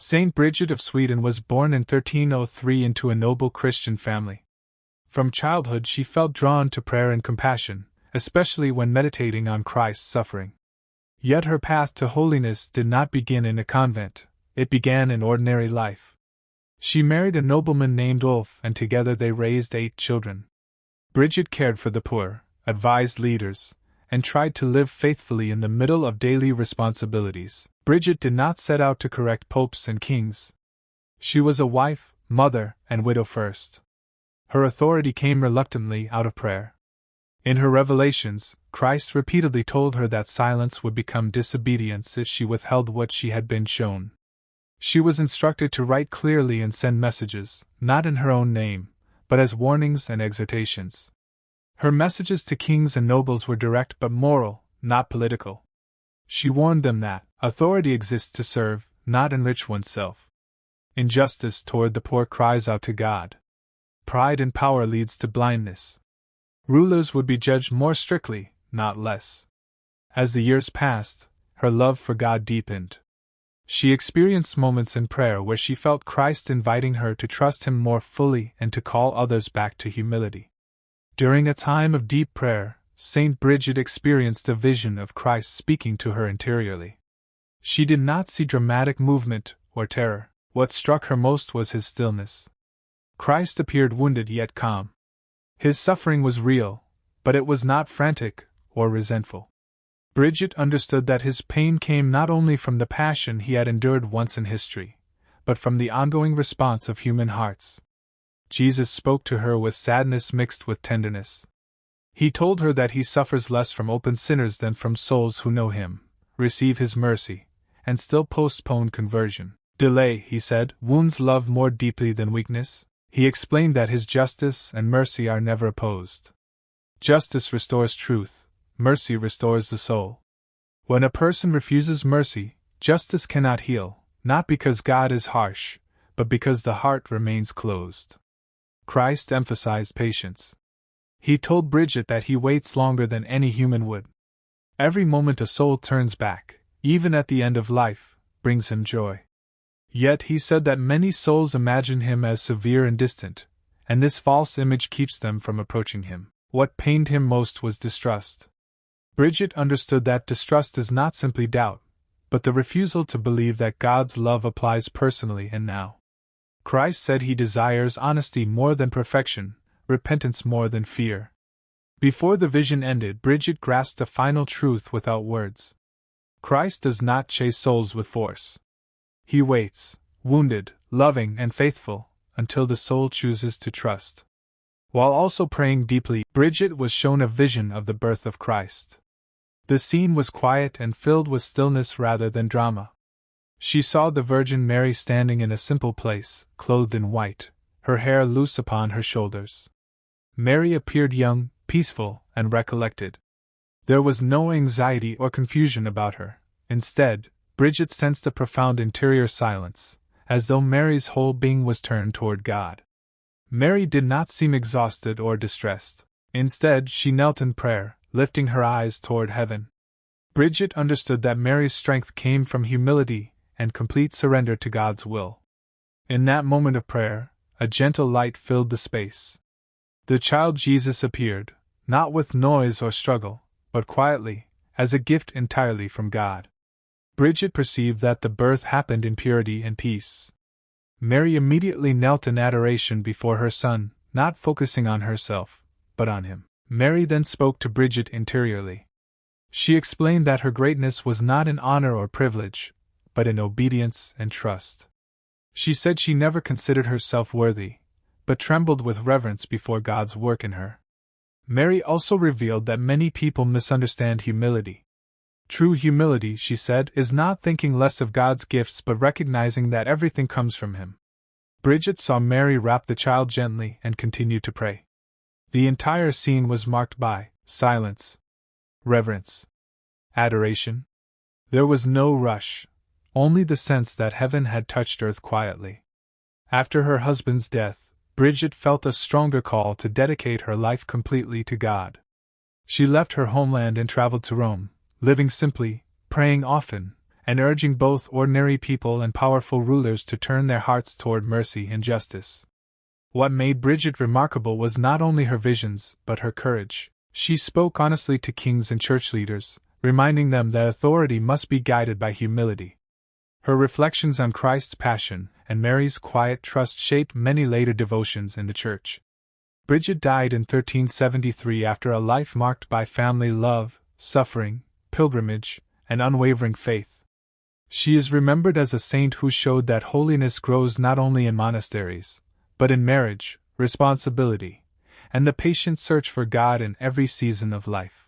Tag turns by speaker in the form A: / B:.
A: Saint Bridget of Sweden was born in 1303 into a noble Christian family. From childhood she felt drawn to prayer and compassion, especially when meditating on Christ's suffering. Yet her path to holiness did not begin in a convent, it began in ordinary life. She married a nobleman named Ulf, and together they raised 8 children. Bridget cared for the poor, advised leaders, and tried to live faithfully in the middle of daily responsibilities. Bridget did not set out to correct popes and kings. She was a wife, mother, and widow first. Her authority came reluctantly out of prayer. In her revelations, Christ repeatedly told her that silence would become disobedience if she withheld what she had been shown. She was instructed to write clearly and send messages, not in her own name, but as warnings and exhortations. Her messages to kings and nobles were direct but moral, not political. She warned them that authority exists to serve, not enrich oneself. Injustice toward the poor cries out to God. Pride in power leads to blindness. Rulers would be judged more strictly, not less. As the years passed, her love for God deepened. She experienced moments in prayer where she felt Christ inviting her to trust Him more fully and to call others back to humility. During a time of deep prayer, Saint Bridget experienced a vision of Christ speaking to her interiorly. She did not see dramatic movement or terror. What struck her most was His stillness. Christ appeared wounded yet calm. His suffering was real, but it was not frantic or resentful. Bridget understood that His pain came not only from the passion He had endured once in history, but from the ongoing response of human hearts. Jesus spoke to her with sadness mixed with tenderness. He told her that He suffers less from open sinners than from souls who know Him, receive His mercy, and still postpone conversion. Delay, He said, wounds love more deeply than weakness. He explained that His justice and mercy are never opposed. Justice restores truth, mercy restores the soul. When a person refuses mercy, justice cannot heal, not because God is harsh, but because the heart remains closed. Christ emphasized patience. He told Bridget that He waits longer than any human would. Every moment a soul turns back, even at the end of life, brings Him joy. Yet He said that many souls imagine Him as severe and distant, and this false image keeps them from approaching Him. What pained Him most was distrust. Bridget understood that distrust is not simply doubt, but the refusal to believe that God's love applies personally and now. Christ said He desires honesty more than perfection, repentance more than fear. Before the vision ended, Bridget grasped a final truth without words. Christ does not chase souls with force. He waits, wounded, loving, and faithful, until the soul chooses to trust. While also praying deeply, Bridget was shown a vision of the birth of Christ. The scene was quiet and filled with stillness rather than drama. She saw the Virgin Mary standing in a simple place, clothed in white, her hair loose upon her shoulders. Mary appeared young, peaceful, and recollected. There was no anxiety or confusion about her. Instead, Bridget sensed a profound interior silence, as though Mary's whole being was turned toward God. Mary did not seem exhausted or distressed. Instead, she knelt in prayer, lifting her eyes toward heaven. Bridget understood that Mary's strength came from humility and complete surrender to God's will. In that moment of prayer, a gentle light filled the space. The child Jesus appeared, not with noise or struggle, but quietly, as a gift entirely from God. Bridget perceived that the birth happened in purity and peace. Mary immediately knelt in adoration before her Son, not focusing on herself, but on Him. Mary then spoke to Bridget interiorly. She explained that her greatness was not in honor or privilege, but in obedience and trust. She said she never considered herself worthy, but trembled with reverence before God's work in her. Mary also revealed that many people misunderstand humility. True humility, she said, is not thinking less of God's gifts but recognizing that everything comes from Him. Bridget saw Mary wrap the child gently and continued to pray. The entire scene was marked by silence, reverence, adoration. There was no rush, only the sense that heaven had touched earth quietly. After her husband's death, Bridget felt a stronger call to dedicate her life completely to God. She left her homeland and traveled to Rome, living simply, praying often, and urging both ordinary people and powerful rulers to turn their hearts toward mercy and justice. What made Bridget remarkable was not only her visions, but her courage. She spoke honestly to kings and church leaders, reminding them that authority must be guided by humility. Her reflections on Christ's passion and Mary's quiet trust shaped many later devotions in the Church. Bridget died in 1373 after a life marked by family love, suffering, pilgrimage, and unwavering faith. She is remembered as a saint who showed that holiness grows not only in monasteries, but in marriage, responsibility, and the patient search for God in every season of life.